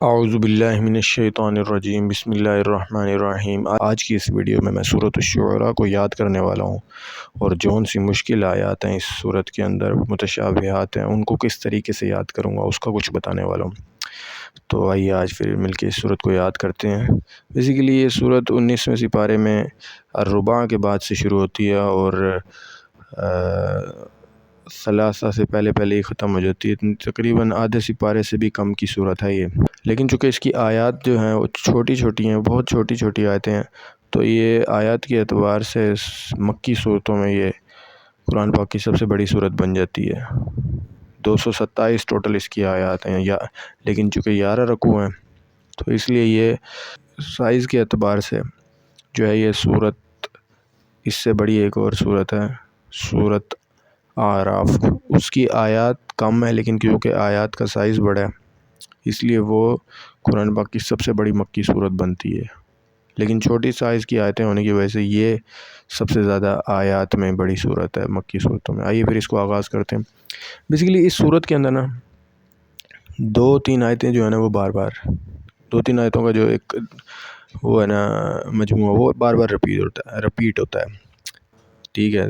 اعوذ باللہ من الشیطان الرجیم، بسم اللہ الرحمن الرحیم۔ آج کی اس ویڈیو میں سورۃ الشعراء کو یاد کرنے والا ہوں، اور جون سی مشکل آیات ہیں اس سورت کے اندر، متشابہات ہیں، ان کو کس طریقے سے یاد کروں گا اس کا کچھ بتانے والا ہوں۔ تو آئیے آج پھر مل کے اس سورت کو یاد کرتے ہیں۔ بیسیکلی یہ سورت 19ویں سپارے میں الرباع کے بعد سے شروع ہوتی ہے، اور ثلاثہ سے پہلے ہی ختم ہو جاتی ہے۔ تقریباً آدھے سپارے سے بھی کم کی صورت ہے یہ، لیکن چونکہ اس کی آیات جو ہیں وہ چھوٹی چھوٹی ہیں، بہت چھوٹی چھوٹی آیتیں ہیں، تو یہ آیات کے اعتبار سے مکی صورتوں میں یہ قرآن پاک کی سب سے بڑی صورت بن جاتی ہے۔ 227 ٹوٹل اس کی آیات ہیں، لیکن چونکہ 11 رکوع ہیں تو اس لیے یہ سائز کے اعتبار سے جو ہے یہ صورت اس سے بڑی ایک اور صورت ہے، صورت اعراف۔ اس کی آیات کم ہے، لیکن کیونکہ آیات کا سائز بڑا ہے اس لیے وہ قرآن پاک کی سب سے بڑی مکی صورت بنتی ہے، لیکن چھوٹی سائز کی آیتیں ہونے کی وجہ سے یہ سب سے زیادہ آیات میں بڑی صورت ہے مکی صورتوں میں۔ آئیے پھر اس کو آغاز کرتے ہیں۔ بیسیکلی اس صورت کے اندر نا 2-3 آیتیں جو ہے نا وہ بار بار 2-3 آیتوں کا جو ایک وہ ہے نا مجموعہ، وہ بار بار رپیٹ ہوتا ہے، ٹھیک ہے۔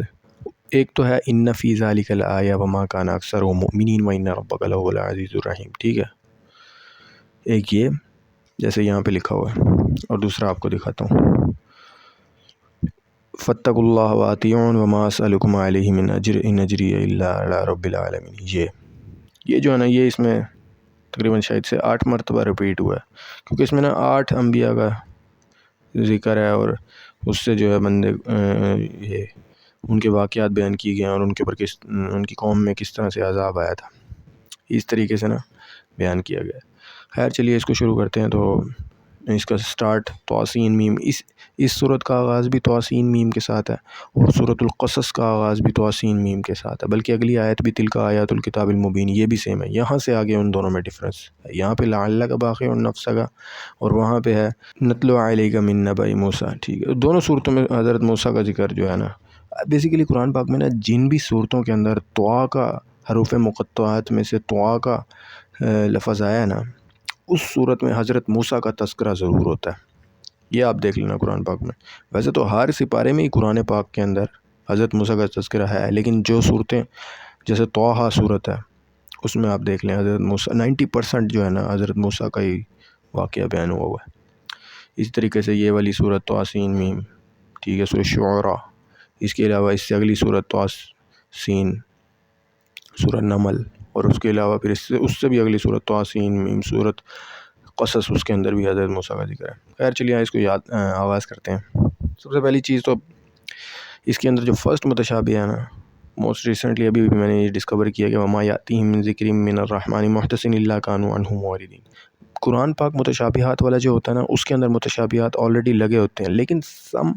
ایک تو ہے ان فی ذالک لآیہ وما کان اکثرهم مؤمنین وان ربک لہو العزیز الرحیم، ٹھیک ہے۔ ایک یہ جیسے یہاں پہ لکھا ہوا ہے، اور دوسرا آپ کو دکھاتا ہوں، فاتقوا اللہ واطیعون وما اسألکم علیہ من اجر ان اجری الا علی رب العالمین۔ یہ جو ہے نا یہ اس میں تقریباً شاید سے 8 مرتبہ رپیٹ ہوا ہے، کیونکہ اس میں نا 8 انبیاء کا ذکر ہے، اور اس سے جو ہے بندے یہ ان کے واقعات بیان کیے گئے ہیں، اور ان کے اوپر ان کی قوم میں کس طرح سے عذاب آیا تھا، اس طریقے سے نا بیان کیا گیا ہے۔ خیر چلیے اس کو شروع کرتے ہیں۔ تو اس کا سٹارٹ توسین میم، اس سورت کا آغاز بھی توسین میم کے ساتھ ہے، اور سورۃ القصص کا آغاز بھی توسین میم کے ساتھ ہے، بلکہ اگلی آیت بھی تلک آیات الکتاب المبین یہ بھی سیم ہے۔ یہاں سے آگے ان دونوں میں ڈفرنس ہے، یہاں پہ لعلک باخع نفسک اور وہاں پہ ہے نتلو علیک من نبأ موسیٰ، ٹھیک ہے۔ دونوں صورتوں میں حضرت موسیٰ کا ذکر جو ہے نا، بیسیکلی قرآن پاک میں نا جن بھی صورتوں کے اندر طوا کا حروف مقطعات میں سے طوا کا لفظ آیا ہے نا، اس صورت میں حضرت موسیٰ کا تذکرہ ضرور ہوتا ہے۔ یہ آپ دیکھ لینا قرآن پاک میں، ویسے تو ہر سپارے میں ہی قرآن پاک کے اندر حضرت موسیٰ کا تذکرہ ہے، لیکن جو صورتیں جیسے طٰہٰ صورت ہے اس میں آپ دیکھ لیں حضرت موسیٰ 90% جو ہے نا حضرت موسیٰ کا ہی واقعہ بیان ہوا ہے۔ اس طریقے سے یہ والی صورت توسین میم، ٹھیک ہے، سورۃ الشعراء۔ اس کے علاوہ اس سے اگلی صورت توسین سورۃ نمل، اور اس کے علاوہ پھر اس سے بھی اگلی صورت توسین میم سورۃ قصص، اس کے اندر بھی حضرت موسیٰ کا ذکر ہے۔ خیر چلیے اس کو آغاز کرتے ہیں۔ سب سے پہلی چیز تو اس کے اندر جو فرسٹ متشابہ ہے نا، موسٹ ریسنٹلی ابھی میں نے یہ ڈسکور کیا کہ وما یأتیہم من ذکر من الرحمن محدث الا کانوا عنہ معرضین۔ قرآن پاک متشابہات والا جو ہوتا ہے نا، اس کے اندر متشابہات آلریڈی لگے ہوتے ہیں، لیکن سم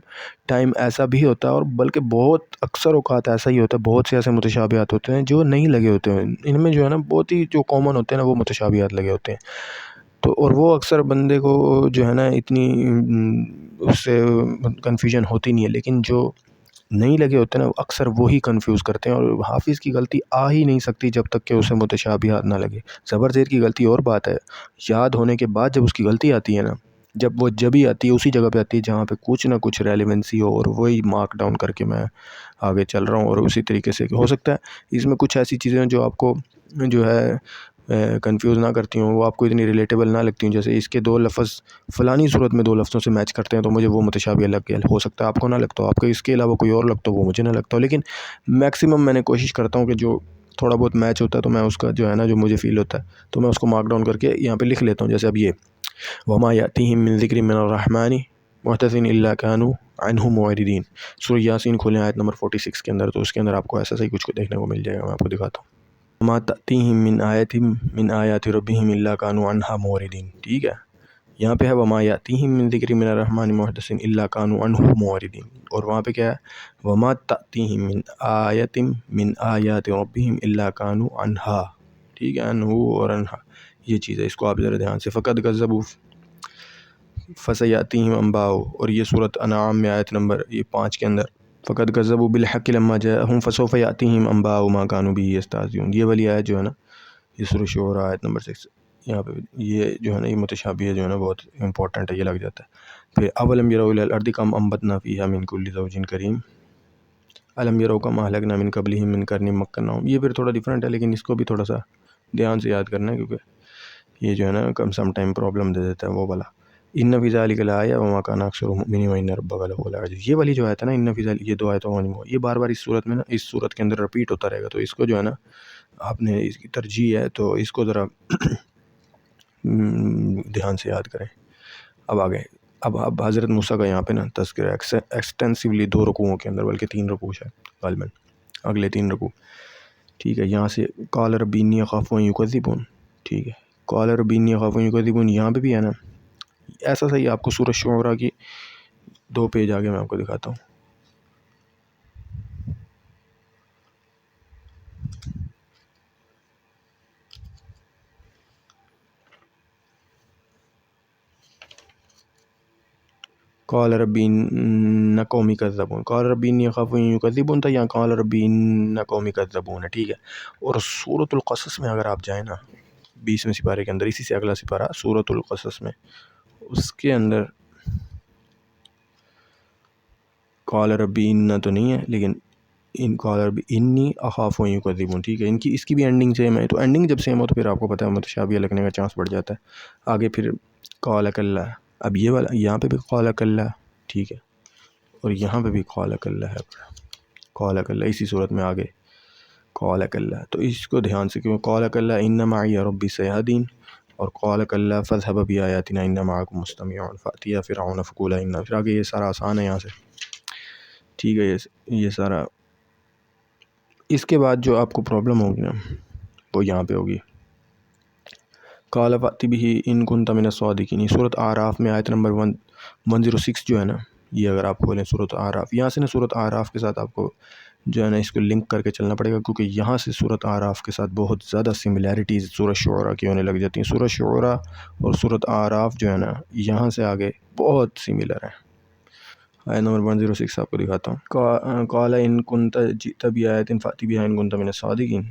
ٹائم ایسا بھی ہوتا ہے، اور بلکہ بہت اکثر اوقات ایسا ہی ہوتا ہے، بہت سے ایسے متشابہات ہوتے ہیں جو نہیں لگے ہوتے ہیں، ان میں جو ہے نا بہت ہی جو کامن ہوتے ہیں نا وہ متشابہات لگے ہوتے ہیں، تو اور وہ اکثر بندے کو جو ہے نا اتنی اس سے کنفیوژن ہوتی نہیں ہے، لیکن جو نہیں لگے ہوتے ہیں نا اکثر وہی کنفیوز کرتے ہیں، اور حافظ کی غلطی آ ہی نہیں سکتی جب تک کہ اسے متشابہات نہ لگے۔ زبر زیر کی غلطی اور بات ہے، یاد ہونے کے بعد جب اس کی غلطی آتی ہے نا، جب ہی آتی ہے اسی جگہ پہ آتی ہے جہاں پہ کچھ نہ کچھ ریلیونسی ہو، اور وہی مارک ڈاؤن کر کے میں آگے چل رہا ہوں، اور اسی طریقے سے ہو سکتا ہے اس میں کچھ ایسی چیزیں ہیں جو آپ کو جو ہے کنفیوز نہ کرتی ہوں، وہ آپ کو اتنی ریلیٹیبل نہ لگتی ہوں، جیسے اس کے 2 لفظ فلانی صورت میں 2 لفظوں سے میچ کرتے ہیں تو مجھے وہ متشابہ لگ گیا، ہو سکتا ہے آپ کو نہ لگتا ہو، آپ کو اس کے علاوہ کوئی اور لگتا ہو وہ مجھے نہ لگتا ہو، لیکن میکسیمم میں نے کوشش کرتا ہوں کہ جو تھوڑا بہت میچ ہوتا ہے تو میں اس کا جو ہے نا جو مجھے فیل ہوتا ہے تو میں اس کو مارک ڈاؤن کر کے یہاں پہ لکھ لیتا ہوں۔ جیسے اب یہ وما یأتیہم من ذکر من الرحمن محدث الا کانوا عنہ معرضین، سورہ یاسین کھولیں آیت نمبر 46 کے اندر، تو اس کے اندر آپ کو ایسا ہی کچھ دیکھنے کو مل جائے گا، میں آپ کو دکھاتا ہوں۔ وما تأتیہم من آیۃ من آیات ربہم الا کانوا عنہا معرضین، ٹھیک ہے۔ یہاں پہ ہے وما یأتیہم من ذکر من الرحمن محدث الا کانوا عنہ معرضین، اور وہاں پہ کیا ہے وما تأتیہم من آیۃ من آیات ربہم الا کانوا عنہا، ٹھیک ہے، عنہ اور عنہا یہ چیز ہے، اس کو آپ ذرا دھیان سے فقد کذبوا فسیأتیہم انباء، اور یہ سورۃ انعام میں آیت نمبر 5 کے اندر فقد کذبوا بالحق لما جاءہم فسوف یأتیہم انباء ما کانوا بہ یستہزئون، یہ والی آیت جو ہے نا یہ سورۃ شعراء آیت نمبر 6، یہاں پہ یہ جو ہے نا یہ متشابہ جو ہے نا بہت امپورٹنٹ ہے، یہ لگ جاتا ہے۔ پھر اولم یروا الی الارض کم انبتنا فیہا من کل زوج کریم، الم یروا کم اہلکنا من قبلہم من قرن مکناہم، یہ پھر تھوڑا ڈفرینٹ ہے لیکن اس کو بھی تھوڑا سا دھیان سے یاد کرنا ہے کیونکہ یہ جو ہے نا کم سم ٹائم پرابلم دے دیتا ہے وہ والا۔ ان فی ذلک لآیہ وما کان اکثرهم مؤمنین وان ربک لہو العزیز، یہ والی جو آیت ہے نا ان فی ذلک، یہ دو آیتوں یہ بار بار اس صورت میں نا اس صورت کے اندر رپیٹ ہوتا رہے گا، تو اس کو جو ہے نا آپ نے اس کی ترجیح ہے تو اس کو ذرا دھیان سے یاد کریں۔ اب آگے اب حضرت موسیٰ کا یہاں پہ نا تذکرہ ایکسٹینسیولی 2 رکوعوں کے اندر، بلکہ 3 رکوع ہے غالباً، اگلے 3 رکوع، ٹھیک ہے۔ یہاں سے قال رب انی اخاف ان یکذبون، ٹھیک ہے، قال رب انی اخاف ان یکذبون، یہاں پہ بھی ہے نا ایسا صحیح آپ کو سورۃ شعراء کی 2 پیج آگے میں آپ کو دکھاتا ہوں۔ قال رب ان قومی کذبون، قال رب انی اخاف ان یکذبون تھا، یہاں قال رب ان قومی کذبون ہے، ٹھیک ہے۔ اور سورۃ القصص میں اگر آپ جائیں نا 20ویں سپارے کے اندر، اسی سے اگلا سپارہ سورۃ القصص میں، اس کے اندر قال رب ان تو نہیں ہے لیکن ان قال رب انی اخاف ان یکذبون، ٹھیک ہے۔ اس کی بھی اینڈنگ سیم ہے، تو اینڈنگ جب سیم ہو تو پھر آپ کو پتہ ہے متشابہ لگنے کا چانس بڑھ جاتا ہے۔ آگے پھر قال کلا، اب یہ والا یہاں پہ بھی قال کلا، ٹھیک ہے، اور یہاں پہ بھی قال کلا ہے، قال کلا اسی صورت میں آگے قال کلا، تو اس کو دھیان سے، کیوں قال کلا ان معی ربی سیہدین، اور قال کلا فاذهب بآیاتنا ان معکم مستمعون فاتیا فرعون فقولا ان، پھر آگے یہ سارا آسان ہے یہاں سے، ٹھیک ہے۔ یہ سارا اس کے بعد جو آپ کو پرابلم ہوگی نا وہ یہاں پہ ہوگی، قال فأت بہ ان کنت من الصادقین، سورۃ اعراف میں آیت نمبر 106 جو ہے نا، یہ اگر آپ کھولیں سورۃ اعراف، یہاں سے نا سورۃ اعراف کے ساتھ آپ کو جو ہے نا اس کو لنک کر کے چلنا پڑے گا، کیونکہ یہاں سے سورۃ اعراف کے ساتھ بہت زیادہ سملیرٹیز سورۃ شعراء کی ہونے لگ جاتی ہیں۔ سورۃ شعراء اور سورۃ اعراف جو ہے نا یہاں سے آگے بہت سملر ہیں۔ آیت نمبر 106 آپ کو دکھاتا ہوں، قال ان کنت جئت بآیۃ فأت بہا ان کنت من الصادقین،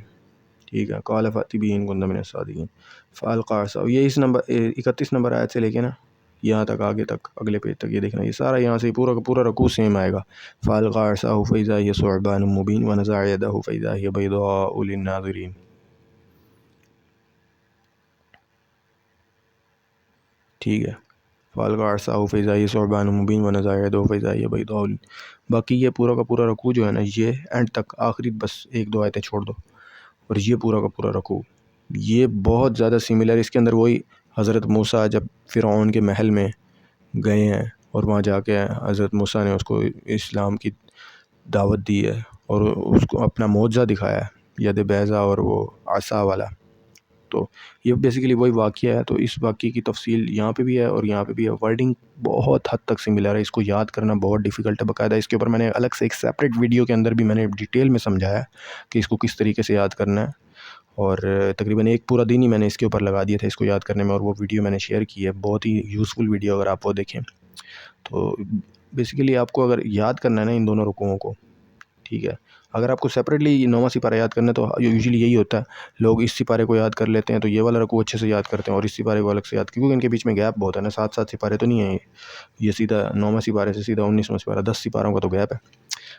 ٹھیک ہے، قال فأت بہ ان کنت من الصادقین فألقى عصاه، یہ اس نمبر 31 نمبر آیت سے لے کے نا یہاں تک آگے تک اگلے پیج تک، یہ دیکھنا یہ سارا یہاں سے پورا کا پورا رکوع سیم آئے گا۔ فألقى عصاه فإذا هي ثعبان مبين ونزع يده فإذا هي بيضاء للناظرين، ٹھیک ہے، فألقى عصاه فإذا هي ثعبان مبين ونزع يده فإذا هي بيضاء، باقی یہ پورا کا پورا رکوع جو ہے نا یہ اینڈ تک آخری بس 1-2 آیتیں چھوڑ دو، اور یہ پورا کا پورا رکوع یہ بہت زیادہ سملر، اس کے اندر وہی حضرت موسیٰ جب فرعون کے محل میں گئے ہیں اور وہاں جا کے حضرت موسیٰ نے اس کو اسلام کی دعوت دی ہے اور اس کو اپنا معجزہ دکھایا ہے ید بیضا اور وہ عصا والا، تو یہ بیسیکلی وہی واقعہ ہے۔ تو اس واقعے کی تفصیل یہاں پہ بھی ہے اور یہاں پہ بھی ہے، ورڈنگ بہت حد تک سملر ہے، اس کو یاد کرنا بہت ڈیفیکلٹ ہے، باقاعدہ اس کے اوپر میں نے الگ سے ایک سیپریٹ ویڈیو کے اندر بھی میں نے ڈیٹیل میں سمجھایا ہے کہ اس کو کس طریقے سے یاد کرنا ہے، اور تقریباً ایک پورا دن ہی میں نے اس کے اوپر لگا دیا تھا اس کو یاد کرنے میں، اور وہ ویڈیو میں نے شیئر کی ہے، بہت ہی یوزفل ویڈیو، اگر آپ وہ دیکھیں تو بیسیکلی آپ کو اگر یاد کرنا ہے نا ان دونوں رکوعوں کو، ٹھیک ہے، اگر آپ کو سیپریٹلی 9واں سپارہ یاد کرنا ہے تو یوزلی یہی ہوتا ہے، لوگ اس سپارے کو یاد کر لیتے ہیں تو یہ والا رکوع اچھے سے یاد کرتے ہیں اور اس سپارے کو الگ سے یاد، کیونکہ ان کے بیچ میں گیپ بہت ہے نا، 7 سپارے تو نہیں ہیں، یہ سیدھا 9واں سپارے سے سیدھا 19واں سپارہ، 10 سپاروں کا تو گیپ ہے،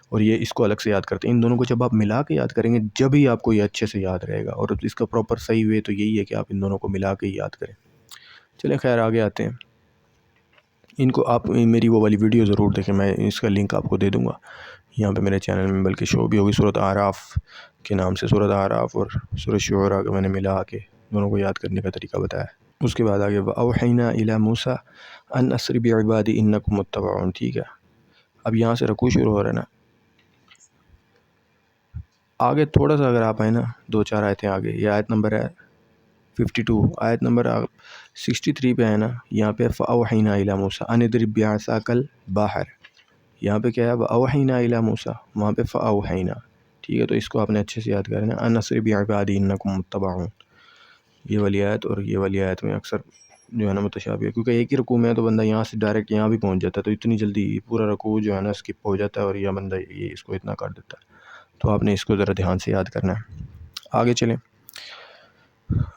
اور یہ اس کو الگ سے یاد کرتے ہیں۔ ان دونوں کو جب آپ ملا کے یاد کریں گے جب ہی آپ کو یہ اچھے سے یاد رہے گا، اور اس کا پراپر صحیح وے تو یہی ہے کہ آپ ان دونوں کو ملا کے ہی یاد کریں۔ چلیں خیر آگے آتے ہیں، ان کو آپ میری وہ والی ویڈیو ضرور دیکھیں، میں اس کا لنک آپ کو دے دوں گا یہاں پہ میرے چینل میں، بلکہ شو بھی ہوگی، سورۃ اعراف کے نام سے، سورۃ اعراف اور سورۃ شعراء کو میں نے ملا کے دونوں کو یاد کرنے کا طریقہ بتایا۔ اس کے بعد آگے وَأَوْحَيْنَا إِلَىٰ مُوسَىٰ أَنْ أَسْرِ بِعِبَادِي إِنَّكُمْ مُتَّبَعُونَ، ٹھیک ہے۔ اب یہاں سے رکوع شروع ہو رہا ہے نا، آگے تھوڑا سا اگر آپ آئیں نا 2-4 آیتیں آگے، یہ آیت نمبر ہے 52، آیت نمبر 63 پہ ہے نا، یہاں پہ فَأَوْحَيْنَا إِلَىٰ مُوسَىٰ أَنِ اضْرِب بِعَصَاكَ الْبَحْرَ، یہاں پہ کیا ہے وَأَوْحَيْنَا إِلَىٰ مُوسَىٰ، وہاں پہ فَأَوْحَيْنَا، ٹھیک ہے، تو اس کو آپ نے اچھے سے یاد کرنا ہے، أَنْ أَسْرِ بِعِبَادِي إِنَّكُمْ مُتَّبَعُونَ، یہ والی آیت اور یہ والی آیت میں اکثر جو ہے نا متشابہ ہے، کیونکہ ایک ہی رکوع میں ہے تو بندہ یہاں سے ڈائریکٹ یہاں بھی پہنچ جاتا ہے، تو اتنی جلدی پورا رکوع جو ہے نا اسکپ ہو جاتا ہے اور یہ بندہ یہ اس کو اتنا کر دیتا ہے، تو آپ نے اس کو ذرا دھیان سے یاد کرنا ہے۔ آگے چلیں،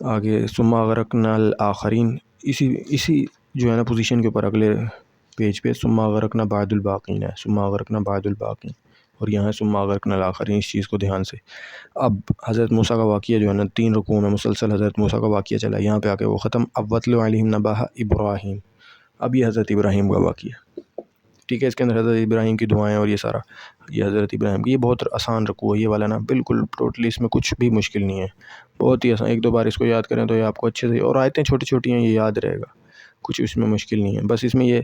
آگے ثم اغرقنا الآخرین، اسی جو ہے نا پوزیشن کے اوپر اگلے پیج پہ ثم اغرقنا بعد الباقین ہے، ثم اغرقنا بعد الباقین، اور یہاں ثم اغرقنا الآخرین. اس چیز کو دھیان سے. اب حضرت موسیٰ کا واقعہ جو ہے نا 3 رکوع میں مسلسل حضرت موسیٰ کا واقعہ چلا، یہاں پہ آ کے وہ ختم. اب وَاتْلُ عَلَيْهِمْ نَبَأَ ابراہیم، اب یہ حضرت ابراہیم کا واقعہ. ٹھیک ہے، اس کے اندر حضرت ابراہیم کی دعائیں اور یہ سارا، یہ حضرت ابراہیم کی. یہ بہت آسان رکوع ہے یہ والا نا، بالکل ٹوٹلی اس میں کچھ بھی مشکل نہیں ہے، بہت ہی آسان. 1-2 بار اس کو یاد کریں تو یہ آپ کو اچھے سے، اور آیتیں چھوٹی چھوٹی ہیں، یہ یاد رہے گا، کچھ اس میں مشکل نہیں ہے. بس اس میں یہ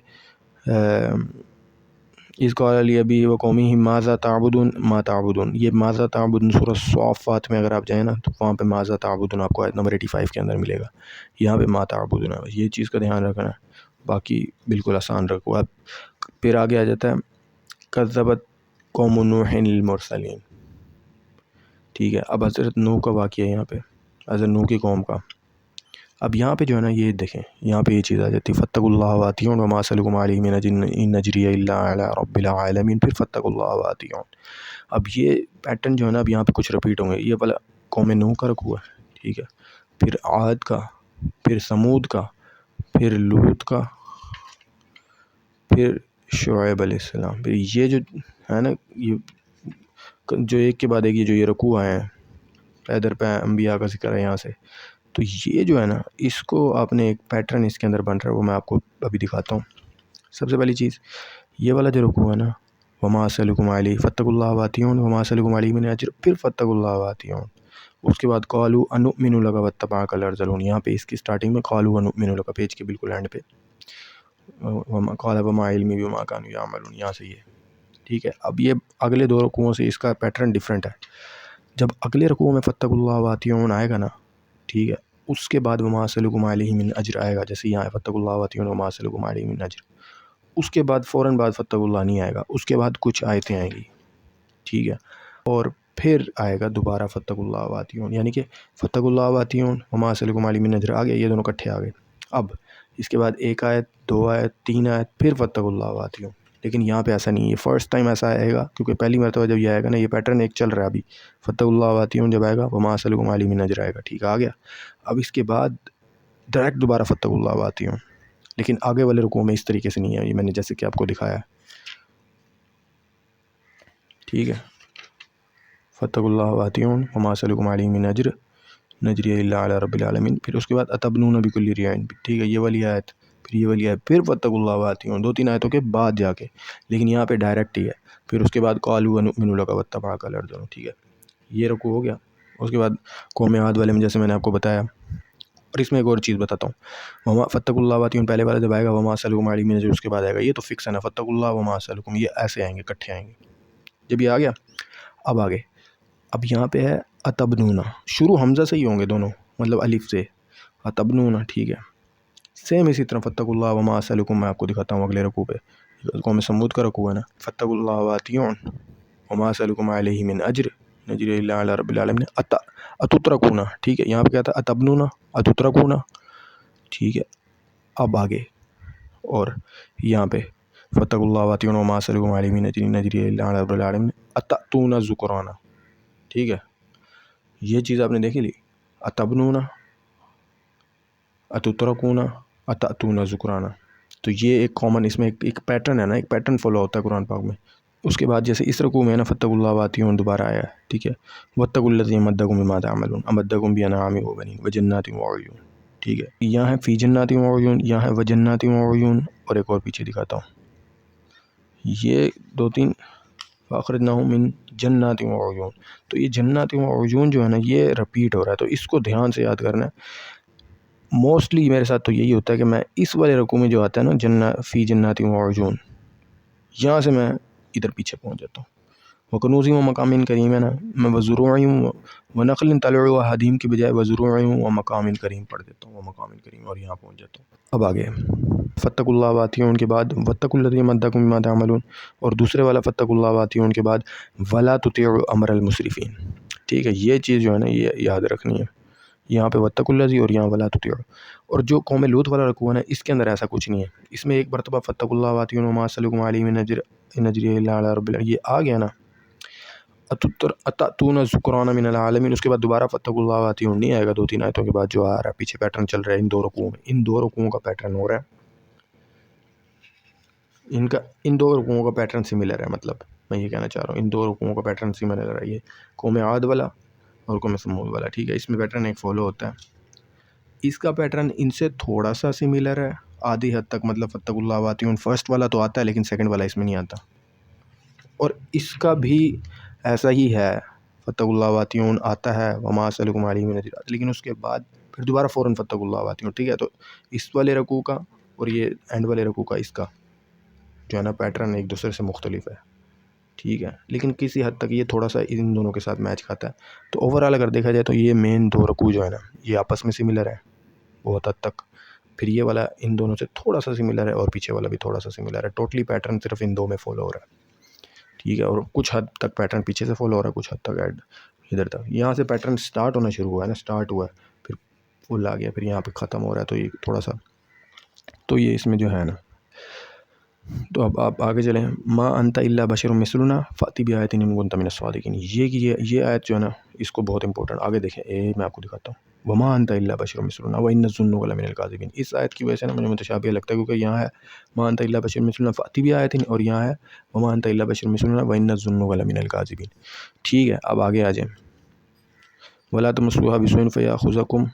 اس قال علی ابی و قومی ماذا تعبدون ما تعبدون، یہ ماذا تعبدون سورہ الصافات میں اگر آپ جائیں نا تو وہاں پہ ماذا تعبدون آپ کو آیت نمبر 85 کے اندر ملے گا، یہاں پہ ما تعبدون ہے. یہ چیز کا دھیان رکھنا ہے، باقی بالکل آسان رکھو. اب پھر آگے آ جاتا ہے کذبت قوم نوح المرسلین. ٹھیک ہے، اب حضرت نوح کا واقعہ ہے یہاں پہ، حضرت نوح کی قوم کا. اب یہاں پہ جو ہے نا یہ دیکھیں، یہاں پہ یہ چیز آ جاتی ہے فاتقوا اللہ واتیون وما اسألکم علیہ من اجر ان اجری الا علی رب العالمین، پھر فاتقوا اللہ واتیون. اب یہ پیٹرن جو ہے نا اب یہاں پہ کچھ رپیٹ ہوں گے. یہ والا قوم نوح کا رکوع ہے، ٹھیک ہے، پھر عاد کا، پھر سمود کا، پھر لوط کا، پھر شعیب علیہ السلام. پھر یہ جو ہے نا یہ جو ایک کے بعد ایک یہ جو یہ رکوع آئے ہیں پیدر پہ انبیاء کا ذکر ہے یہاں سے، تو یہ جو ہے نا اس کو آپ نے ایک پیٹرن اس کے اندر بن رہا ہے، وہ میں آپ کو ابھی دکھاتا ہوں. سب سے پہلی چیز یہ والا جو رکوع ہے نا وما اسألکم علیہ فاتقوا اللہ واتیون وما اسألکم علیہ من اجر، پھر فاتقوا اللہ واتیون. اس کے بعد قالوا انؤمن لک واتبعک الارذلون، یہاں پہ اس کی سٹارٹنگ میں قالوا انؤمن لک، پیج کے بالکل اینڈ پہ قال وما علمی بما كانوا يعملون، یہاں سے یہ. ٹھیک ہے، اب یہ اگلے 2 رکوعوں سے اس کا پیٹرن ڈیفرنٹ ہے. جب اگلے رکوع میں فاتقوا اللہ واتیون آئے گا نا، ٹھیک ہے، اس کے بعد وما اسألکم علیہ من اجر آئے گا، جیسے یہاں فاتقوا اللہ واتیون وما اسألکم علیہ من اجر. اس کے بعد فوراً بعد فاتقوا اللہ نہیں آئے گا، اس کے بعد کچھ آیتیں آئیں گی، ٹھیک ہے، اور پھر آئے گا دوبارہ فاتقوا اللہ واتیون، یعنی کہ فاتقوا اللہ واتیون وما اسألکم علیہ من اجر آ گیا، یہ دونوں اکٹھے آ گئے. اب اس کے بعد 1 آیت 2 آیت 3 آیت پھر فاتقوا اللہ واتیون. لیکن یہاں پہ ایسا نہیں ہے، فرسٹ ٹائم ایسا آئے گا کیونکہ پہلی مرتبہ جب یہ آئے گا نا، یہ پیٹرن ایک چل رہا ہے ابھی. فاتقوا اللہ واتیون جب آئے گا وما اسألکم علیہ من اجر آئے گا، ٹھیک ہے، آ گیا. اب اس کے بعد ڈائریکٹ دوبارہ فاتقوا اللہ واتیون، لیکن آگے والے رکوع میں اس طریقے سے نہیں ہے، یہ میں نے جیسے کہ آپ کو دکھایا ہے. ٹھیک ہے، فاتقوا اللہ واتیون وما اسألکم علیہ من اجر نجری الا علی رب العالمین. پھر اس کے بعد اتبنون بکل ریع، ٹھیک ہے، یہ والی آیت، پھر یہ والی آیت، پھر فاتقوا اللہ واتیون، 2-3 آیتوں کے بعد جا کے، لیکن یہاں پہ ڈائریکٹ ہی ہے. پھر اس کے بعد قالوا انؤمن لک واتبعک الارذلون. ٹھیک ہے، یہ رکوع ہو گیا. اس کے بعد قوم عاد والے میں جیسے میں نے آپ کو بتایا. اور اس میں ایک اور چیز بتاتا ہوں، وما فاتقوا اللہ واتیون پہلے والا جب آئے گا وما اسألکم علیہ من اجر اس کے بعد آئے گا، یہ تو فکس ہے نا، فاتقوا اللہ وما اسألکم، یہ ایسے آئیں گے، اکٹھے آئیں گے. جب یہ آ گیا، اب آگے، اب یہاں پہ ہے اتبنون، شروع حمزہ سے ہی ہوں گے دونوں، مطلب الف سے، اتبنون. ٹھیک ہے، سیم اسی طرح فاتقوا اللہ وما اسألکم میں آپ کو دکھاتا ہوں اگلے رکوع پہ. قوم سمود کا رکوع ہے نا، فاتقوا اللہ واتیون وما اسألکم علیہ من اجر نجری الا علی رب العالمین اتترکون. ٹھیک ہے، یہاں پہ کیا تھا اتبنون اتترکون. ٹھیک ہے، اب آگے، اور یہاں پہ فاتقوا اللہ واتیون وما اسألکم علیہ من اجر نجری الا علی رب العالمین اتأتون الذکران. ٹھیک ہے، یہ چیز آپ نے دیکھی لی، اتبنون اتترکون اتأتون الذکران. تو یہ ایک کامن اس میں ایک پیٹرن ہے نا، ایک پیٹرن فالو ہوتا ہے قرآن پاک میں. اس کے بعد جیسے اس رکوع میں ہے نا فاتقوا اللہ واتیون دوبارہ آیا ہے، ٹھیک ہے، واتقوا الذی امدکم بما تعملون امدکم بانعام وبنین وجنات وعیون. ٹھیک ہے، یہاں ہے فی جنات وعیون، یہاں ہے وجنات وعیون، اور ایک اور پیچھے دکھاتا ہوں، یہ 2-3 فاخرجناہم من جنات وعیون. تو یہ جنات وعیون جو ہے نا یہ رپیٹ ہو رہا ہے، تو اس کو دھیان سے یاد کرنا ہے. موسٹلی میرے ساتھ تو یہی ہوتا ہے کہ میں اس والے رکوع میں جو آتا ہے نا فی جنات وعیون، یہاں سے میں ادھر پیچھے پہنچ جاتا ہوں. وکنوز و مقام کریم ہے نا، میں وزروع و نخل طلعها حدیم کی بجائے وزروع و مقام کریم پڑھ دیتا ہوں، وہ مقام کریم، اور یہاں پہنچ جاتا ہوں. اب آگے فاتقوا اللہ واتیون کے بعد واتقوا الذی امدکم بما تعملون، اور دوسرے والا فاتقوا اللہ واتیون کے بعد ولا تطیعوا امر المسرفین. ٹھیک ہے، یہ چیز جو ہے نا یہ یاد رکھنی ہے، یہاں پہ واتقوا الذی اور یہاں ولا تطیعوا. اور جو قوم لوط والا رکوع ہے نا اس کے اندر ایسا کچھ نہیں ہے، اس میں ایک مرتبہ فاتقوا اللہ واتیون وما اسألکم علیہ من اجر ان اجری الا علی رب العالمین یہ آ گیا نا، اتاتون الذکران من العالمین، اس کے بعد دوبارہ فاتقوا اللہ واتیعون نہیں آئے گا 2-3 آیتوں کے بعد جو آ رہا ہے پیچھے پیٹرن چل رہا ہے ان 2 رکوعوں میں. ان 2 رکوعوں کا پیٹرن ہو رہا ہے، ان 2 رکوعوں کا پیٹرن سملر ہے. مطلب میں یہ کہنا چاہ رہا ہوں ان 2 رکوعوں کا پیٹرن سملر ہے، یہ قوم عاد والا اور قوم سمود والا. ٹھیک ہے، اس میں پیٹرن ایک فالو ہوتا ہے. اس کا پیٹرن ان سے تھوڑا سا سملر ہے آدھی حد تک. مطلب فاتقوا اللہ واتیعون فرسٹ والا تو آتا ہے لیکن سیکنڈ والا اس میں نہیں آتا. اور اس کا بھی ایسا ہی ہے، فاتقوا اللہ واتیعون آتا ہے وما اسألکم علیہ من اجر، لیکن اس کے بعد پھر دوبارہ فوراً فاتقوا اللہ واتیعون. ٹھیک ہے، تو اس والے رکوع کا اور یہ اینڈ والے رکوع کا اس کا جو ہے نا پیٹرن ایک دوسرے سے مختلف ہے. ٹھیک ہے، لیکن کسی حد تک یہ تھوڑا سا ان دونوں کے ساتھ میچ کھاتا ہے. تو اوورآل اگر دیکھا جائے تو یہ مین 2 رکوع جو ہے نا یہ آپس میں سملر ہے بہت حد تک. پھر یہ والا ان دونوں سے تھوڑا سا سملر ہے اور پیچھے والا بھی تھوڑا سا سملر ہے. ٹوٹلی پیٹرن صرف ان 2 میں فالو ہو رہا ہے. ٹھیک ہے، اور کچھ حد تک پیٹرن پیچھے سے فالو ہو رہا ہے، کچھ حد تک ایڈ ادھر تک. یہاں سے پیٹرن سٹارٹ ہونا شروع ہوا ہے نا، سٹارٹ ہوا ہے پھر فل آ گیا، پھر یہاں پہ ختم ہو رہا ہے. تو یہ تھوڑا سا تو یہ اس میں جو ہے نا. تو اب آپ آگے چلیں. ما انت الا بشر مثلنا فاتی بآیۃ ان کنت من الصادقین. یہ آیت جو ہے نا اس کو بہت امپورٹنٹ آگے دیکھیں. میں آپ کو دکھاتا ہوں. وما انت الا بشر مثلنا وان نظنک لمن الکاذبین. اس آیت کی وجہ سے نا مجھے متشابہ لگتا ہے کیونکہ یہاں ہے ما انت الا بشر مثلنا فاتی بآیۃ اور یہاں ہے وما انت الا بشر مثلنا وان نظنک لمن الکاذبین. ٹھیک ہے، اب آگے آ جائیں. ولا تمسوها بسوء فیاخذکم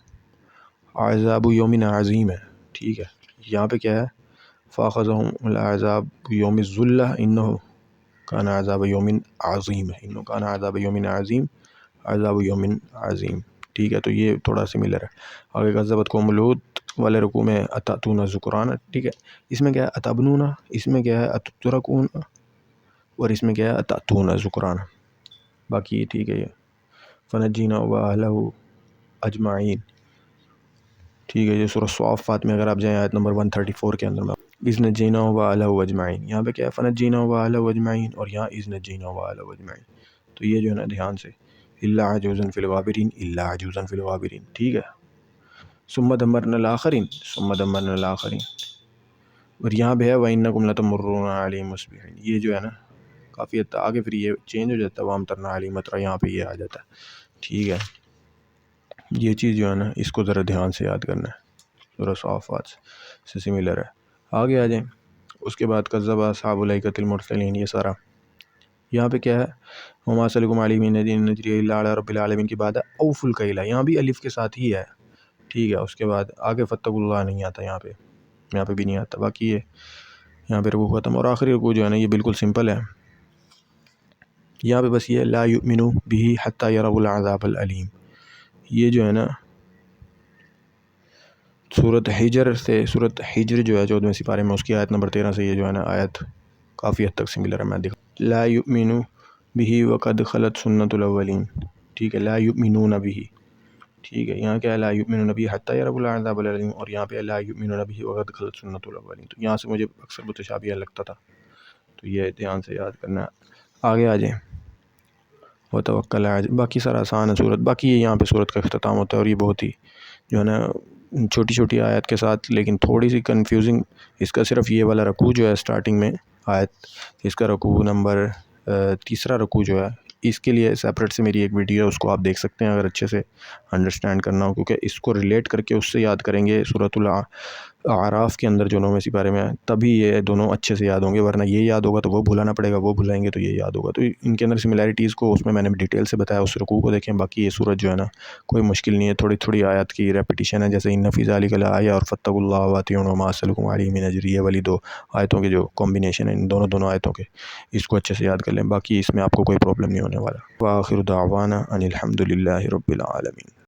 عذاب یوم عظیم ہے. ٹھیک ہے، یہاں پہ کیا ہے فاخذہم العذاب یوم الذلہ انہ کان عذاب یوم عظیم ہے. انہ کان عذاب یوم عظیم، عذاب یوم عظیم. ٹھیک ہے، تو یہ تھوڑا سملر ہے. آگے کذبت قوم لوط والے رکوع میں اتاتون الذکران. ٹھیک ہے، اس میں کیا ہے اتبنون، اس میں کیا ہے اتترکون، اور اس میں کیا ہے اتاتون الذکران. باقی ٹھیک ہے. یہ فنجینا واہلہ اجمعین. ٹھیک ہے، یہ سورہ الصافات میں اگر آپ جائیں آیت نمبر 134 کے اندر میں اذ نجینا واہلہ اجمعین. یہاں پہ کیا ہے فنجینا واہلہ اجمعین اور یہاں اذ نجینا واہلہ اجمعین. تو یہ جو ہے نا دھیان سے الا عجوزا فی الغابرین، الا عجوزا فی الغابرین. ٹھیک ہے، ثم دمرنا الاخرین، ثم دمرنا الاخرین. اور یہاں پہ ہے وانکم لتمرون علیہم مصبحین. یہ جو ہے نا کافی حد تک آگے پھر یہ چینج ہو جاتا ہے وامطرنا علیہم مطرا، یہاں پہ یہ آ جاتا ہے. ٹھیک ہے، یہ چیز جو ہے نا اس کو ذرا دھیان سے یاد کرنا ہے. سورہ صافات سے سملر ہے. آگے آ جائیں. اس کے بعد کذب اصحاب الایکۃ المرسلین. یہ سارا یہاں پہ کیا ہے وما اسألکم علیہ من اجر ان اجریہ الا علی رب العالمین کے بعد ہے اوفوا الکیل. یہاں بھی الف کے ساتھ ہی ہے. ٹھیک ہے، اس کے بعد آگے فاتقوا اللہ نہیں آتا، یہاں پہ بھی نہیں آتا. باقی یہ یہاں پہ رکوع ختم. اور آخری رکوع جو ہے نا یہ بالکل سمپل ہے. یہاں پہ بس یہ لا یؤمنوا بہ حتی یروا العذاب العلیم. یہ جو ہے نا صورت حجر جو ہے 14ویں سپارے میں اس کی آیت نمبر 13 سے یہ جو ہے نا آیت کافی حد تک سملر ہے. میں لا یؤمنوا بہ وقد خلت سنت الاولین. ٹھیک ہے، لا یؤمنون بہ. ٹھیک ہے، یہاں کیا ہے لا یؤمنون بہ حتی یروا العذاب العلیم اور یہاں پہ لا یؤمنون بہ وقد خلت سنت الاولین. تو یہاں سے مجھے اکثر متشابہ لگتا تھا، تو یہ دھیان سے یاد کرنا ہے. آگے آ جائیں. وتوکل باقی سارا آسان ہے صورت. باقی یہ یہاں پہ صورت کا اختتام ہوتا ہے اور یہ بہت ہی جو ہے نا چھوٹی چھوٹی آیت کے ساتھ لیکن تھوڑی سی کنفیوزنگ. اس کا صرف یہ والا رکوع جو ہے سٹارٹنگ میں آیت، اس کا رکوع نمبر 3 رکوع جو ہے اس کے لیے سیپریٹ سے میری ایک ویڈیو ہے، اس کو آپ دیکھ سکتے ہیں اگر اچھے سے انڈرسٹینڈ کرنا ہو، کیونکہ اس کو ریلیٹ کر کے اس سے یاد کریں گے سورۃ الاعراف کے اندر جو 9ویں سپارے میں ہے، تبھی یہ دونوں اچھے سے یاد ہوں گے. ورنہ یہ یاد ہوگا تو وہ بھلانا پڑے گا، وہ بھلائیں گے تو یہ یاد ہوگا. تو ان کے اندر سملیرٹیز کو اس میں نے ڈیٹیل سے بتایا، اس رکوع کو دیکھیں. باقی یہ سورت جو ہے نا کوئی مشکل نہیں ہے، تھوڑی تھوڑی آیات کی ریپیٹیشن ہے، جیسے ان فی ذلک لآیہ اور فاتقوا اللہ واتیعون وما اسألکم علیہ من اجر. یہ والی 2 آیتوں کے جو کمبینیشن ہے ان دونوں آیتوں کے، اس کو اچھے سے یاد کر لیں. باقی اس میں آپ کو کوئی پرابلم نہیں ہونے والا. وآخر دعوانا ان الحمد للہ رب العالمین.